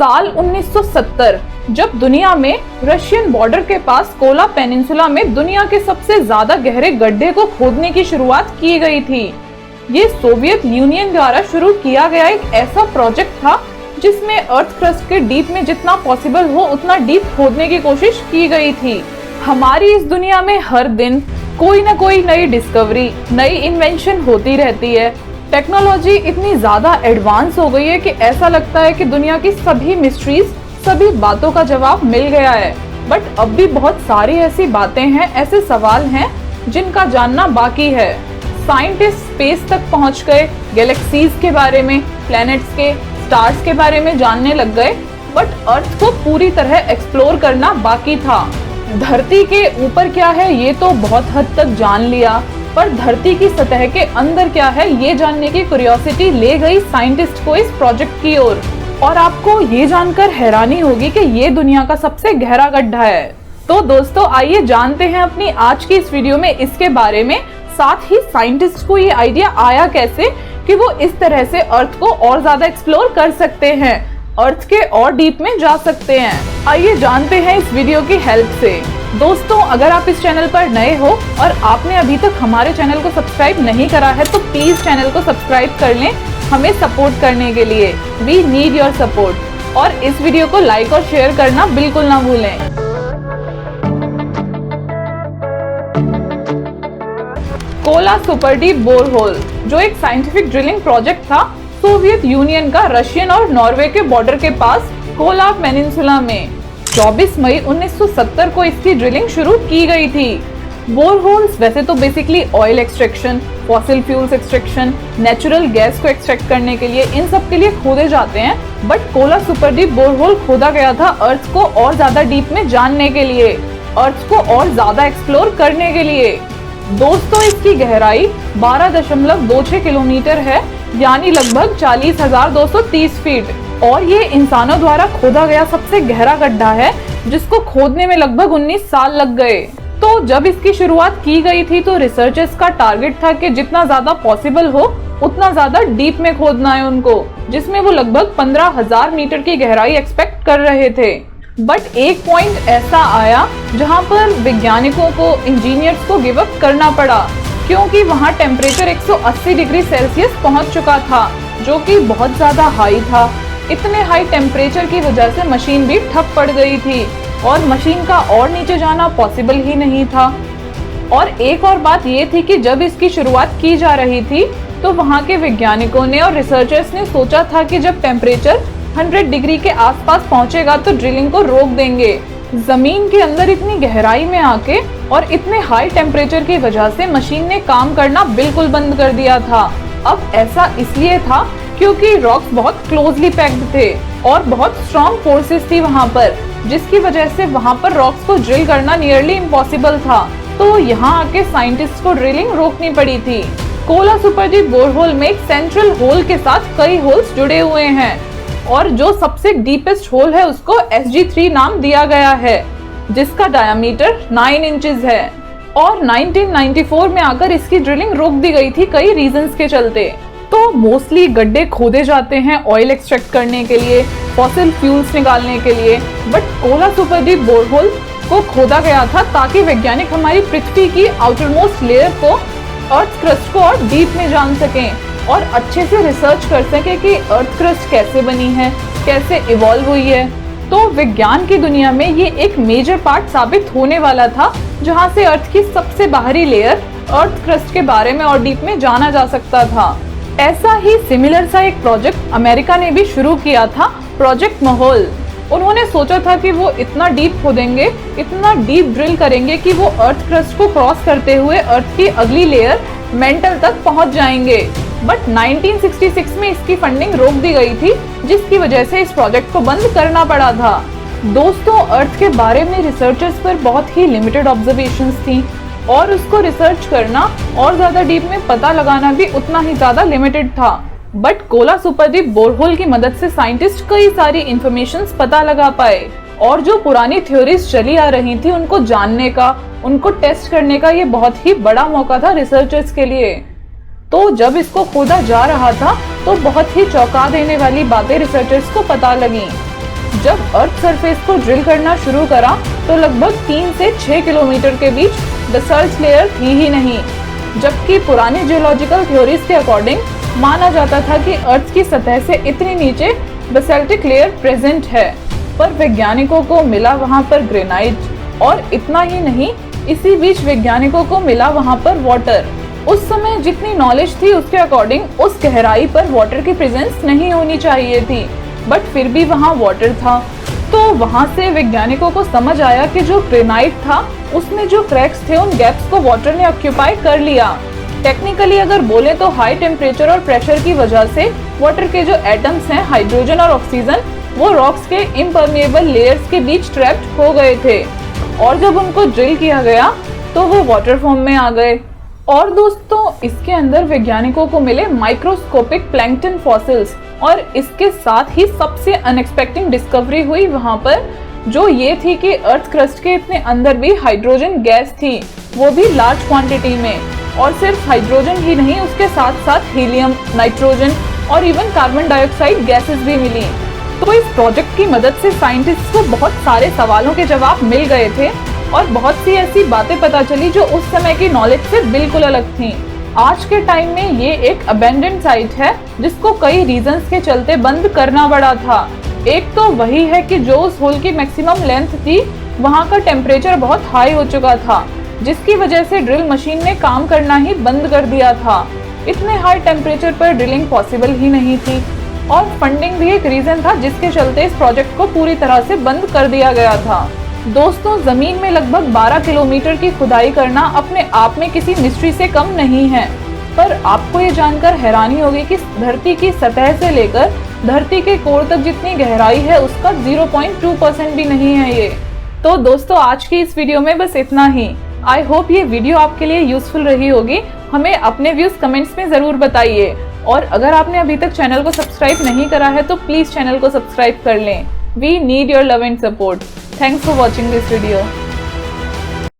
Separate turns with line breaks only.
साल 1970 जब दुनिया में रशियन बॉर्डर के पास कोला पेनिनसुला में दुनिया के सबसे ज्यादा गहरे गड्ढे को खोदने की शुरुआत की गई थी। ये सोवियत यूनियन द्वारा शुरू किया गया एक ऐसा प्रोजेक्ट था जिसमें अर्थ क्रस्ट के डीप में जितना पॉसिबल हो उतना डीप खोदने की कोशिश की गई थी। हमारी इस दुनिया में हर दिन कोई ना कोई नई डिस्कवरी, नई इन्वेंशन होती रहती है। टेक्नोलॉजी इतनी ज्यादा एडवांस हो गई है कि ऐसा लगता है कि दुनिया की सभी मिस्ट्रीज, सभी बातों का जवाब मिल गया है। बट अब भी बहुत सारी ऐसी बातें हैं, ऐसे सवाल हैं जिनका जानना बाकी है। साइंटिस्ट स्पेस तक पहुंच गए, गैलेक्सीज के बारे में, प्लैनेट्स के, स्टार्स के बारे में जानने लग गए, बट अर्थ को पूरी तरह एक्सप्लोर करना बाकी था। धरती के ऊपर क्या है ये तो बहुत हद तक जान लिया, पर धरती की सतह के अंदर क्या है ये जानने की क्यूरियोसिटी ले गई साइंटिस्ट को इस प्रोजेक्ट की ओर। और आपको ये जानकर हैरानी होगी कि ये दुनिया का सबसे गहरा गड्ढा है। तो दोस्तों आइए जानते हैं अपनी आज की इस वीडियो में इसके बारे में। साथ ही साइंटिस्ट को ये आइडिया आया कैसे कि वो इस तरह से अर्थ को और ज्यादा एक्सप्लोर कर सकते हैं, अर्थ के और डीप में जा सकते हैं। आइए जानते हैं इस वीडियो की हेल्प से। दोस्तों अगर आप इस चैनल पर नए हो और आपने अभी तक हमारे चैनल को सब्सक्राइब नहीं करा है तो प्लीज चैनल को सब्सक्राइब कर लें हमें सपोर्ट करने के लिए। We need your support. और इस वीडियो को लाइक और शेयर करना बिल्कुल ना भूलें। कोला सुपर डीप बोरहोल जो एक साइंटिफिक ड्रिलिंग प्रोजेक्ट था सोवियत यूनियन का रशियन और नॉर्वे के बॉर्डर के पास कोला पेनिनसुला में 24 मई 1970 को इसकी ड्रिलिंग शुरू की गई थी। बोरहोल्स वैसे तो basically oil extraction, fossil fuels extraction, natural gas को एक्सट्रैक्ट करने के लिए, इन सब के लिए खोदे जाते हैं। But Kola super deep borehole खोदा गया था अर्थ को और ज्यादा डीप में जानने के लिए, अर्थ को और ज्यादा एक्सप्लोर करने के लिए। दोस्तों इसकी गहराई 12.26 किलोमीटर है, यानी लगभग 40,230 फीट। और ये इंसानों द्वारा खोदा गया सबसे गहरा गड्ढा है जिसको खोदने में लगभग 19 साल लग गए। तो जब इसकी शुरुआत की गई थी तो रिसर्चर्स का टारगेट था कि जितना ज्यादा पॉसिबल हो उतना ज्यादा डीप में खोदना है उनको, जिसमें वो लगभग 15,000 मीटर की गहराई एक्सपेक्ट कर रहे थे। बट एक पॉइंट ऐसा आया जहां पर वैज्ञानिकों को, इंजीनियर्स को गिव अप करना पड़ा, क्योंकि वहां टेम्परेचर 180 डिग्री सेल्सियस पहुंच चुका था, जो कि बहुत ज्यादा हाई था। इतने हाई टेम्परेचर की वजह से मशीन भी ठप पड़ गई थी और मशीन का और नीचे जाना पॉसिबल ही नहीं था। और एक और बात ये थी कि जब इसकी शुरुआत की जा रही थी तो वहां के वैज्ञानिकों ने और रिसर्चर्स ने सोचा था कि जब टेम्परेचर 100 डिग्री के आसपास पहुंचेगा तो ड्रिलिंग को रोक देंगे। जमीन के अंदर इतनी गहराई में आके और इतने हाई टेम्परेचर की वजह से मशीन ने काम करना बिल्कुल बंद कर दिया था। अब ऐसा इसलिए था क्योंकि रॉक्स बहुत क्लोजली पैक्ड थे और बहुत स्ट्रॉन्ग फोर्सेस थी वहां पर, जिसकी वजह से वहां पर रॉक्स को ड्रिल करना नियरली इम्पॉसिबल था। तो यहाँ आके साइंटिस्ट को ड्रिलिंग रोकनी पड़ी थी। कोला सुपर डीप बोरहोल में एक सेंट्रल होल के साथ कई होल्स जुड़े हुए हैं और जो सबसे डीपेस्ट होल है उसको SG3 नाम दिया गया है, जिसका डायमीटर 9 इंचेस है। और 1994 में आकर इसकी ड्रिलिंग रोक दी गई थी कई रीजंस के चलते। तो मोस्टली गड्ढे खोदे जाते हैं ऑयल एक्सट्रैक्ट करने के लिए, फॉसिल फ्यूल्स निकालने के लिए, but Kola super deep borehole को खोदा गया था ताकि वैज्ञानिक हमारी पृथ्वी की आउटरमोस्ट लेयर को, अर्थ क्रस्ट को और डीप में जान सकें और अच्छे से रिसर्च कर सकें कि अर्थ क्रस्ट कैसे बनी है, कैसे इवॉल्व हुई है। तो विज्ञान की दुनिया में ये एक मेजर पार्ट साबित होने वाला था जहां से अर्थ की सबसे बाहरी लेयर, अर्थ क्रस्ट के बारे में और डीप में जाना जा सकता था। ऐसा ही सिमिलर सा एक प्रोजेक्ट अमेरिका ने भी शुरू किया था, प्रोजेक्ट मोहोल। उन्होंने सोचा था कि वो इतना डीप खोदेंगे, इतना डीप ड्रिल करेंगे कि वो अर्थ क्रस्ट को क्रॉस करते हुए अर्थ की अगली लेयर मेंटल तक पहुंच जाएंगे। बट 1966 में इसकी फंडिंग रोक दी गई थी, जिसकी वजह से इस प्रोजेक्ट को बंद करना पड़ा था। दोस्तों अर्थ के बारे में रिसर्चर्स पर बहुत ही लिमिटेड ऑब्जर्वेशंस थी और उसको रिसर्च करना और ज्यादा डीप में पता लगाना भी उतना ही ज्यादा लिमिटेड था। But Kola super deep borehole की मदद से साइंटिस्ट कई सारी इंफॉर्मेशंस पता लगा पाए और जो पुरानी थ्योरीज चली आ रही थी उनको जानने का, उनको टेस्ट करने का ये बहुत ही बड़ा मौका था रिसर्चर्स के लिए। तो जब इसको खोदा जा रहा था तो बहुत ही चौंका देने वाली बातें रिसर्चर्स को पता लगी। जब अर्थ सरफेस को ड्रिल करना शुरू करा तो लगभग 3 से 6 किलोमीटर के बीच बेसाल्ट लेयर थी ही नहीं, जबकि पुरानी जियोलॉजिकल थ्योरीज के अकॉर्डिंग माना जाता था कि अर्थ की सतह से इतनी नीचे बेसाल्टिक लेयर प्रेजेंट है। पर वैज्ञानिकों को मिला वहां पर ग्रेनाइट, और इतना ही नहीं, इसी बीच वैज्ञानिकों को मिला वहां पर वाटर। उस समय जितनी नॉलेज थी उसके अकॉर्डिंग उस गहराई पर वाटर की प्रेजेंस नहीं होनी चाहिए थी, बट फिर भी वहां वाटर था। तो वहां से वैज्ञानिकों को समझ आया कि जो ग्रेनाइट था उसमें जो क्रैक्स थे उन गैप्स को वाटर ने ऑक्यूपाई कर लिया। टेक्निकली अगर बोले तो हाई टेम्परेचर और प्रेशर की वजह से वाटर के जो एटम्स हैं, हाइड्रोजन और ऑक्सीजन, वो रॉक्स के इम्परमेएबल लेयर्स के बीच ट्रैप्ड हो गए थे, और जब उनको ड्रिल किया गया तो वो वाटर फॉर्म में आ गए। और दोस्तों, इसके अंदर वैज्ञानिकों को मिले माइक्रोस्कोपिक प्लैंकटन फॉसिल्स, और इसके साथ ही सबसे अनएक्सपेक्टेड डिस्कवरी हुई वहां पर, जो ये थी कि अर्थ क्रस्ट के इतने अंदर भी हाइड्रोजन गैस थी, वो भी लार्ज क्वांटिटी में। और सिर्फ हाइड्रोजन ही नहीं, उसके साथ साथ हीलियम, नाइट्रोजन और इवन कार्बन डाइऑक्साइड गैसेस भी मिली। तो इस प्रोजेक्ट की मदद से साइंटिस्ट को बहुत सारे सवालों के जवाब मिल गए थे, और बहुत सी ऐसी बातें पता चली जो उस समय की नॉलेज से बिल्कुल अलग थी। आज के टाइम में ये एक अबेंडेंड साइट है जिसको कई रीजंस के चलते बंद करना पड़ा था। एक तो वही है कि जो उस होल की मैक्सिमम लेंथ थी वहाँ का टेम्परेचर बहुत हाई हो चुका था, जिसकी वजह से ड्रिल मशीन ने काम करना ही बंद कर दिया था। इतने हाई टेम्परेचर पर ड्रिलिंग पॉसिबल ही नहीं थी, और फंडिंग भी एक रीजन था जिसके चलते इस प्रोजेक्ट को पूरी तरह से बंद कर दिया गया था। दोस्तों, जमीन में लगभग 12 किलोमीटर की खुदाई करना अपने आप में किसी मिस्ट्री से कम नहीं है, पर आपको ये जानकर हैरानी होगी कि धरती की सतह से लेकर धरती के कोर तक जितनी गहराई है उसका 0.2% भी नहीं है ये। तो दोस्तों, आज की इस वीडियो में बस इतना ही। आई होप ये वीडियो आपके लिए यूजफुल रही होगी। हमें अपने व्यूज कमेंट्स में जरूर बताइए, और अगर आपने अभी तक चैनल को सब्सक्राइब नहीं करा है तो प्लीज चैनल को सब्सक्राइब कर लें। We need your love and support. Thanks for watching this video.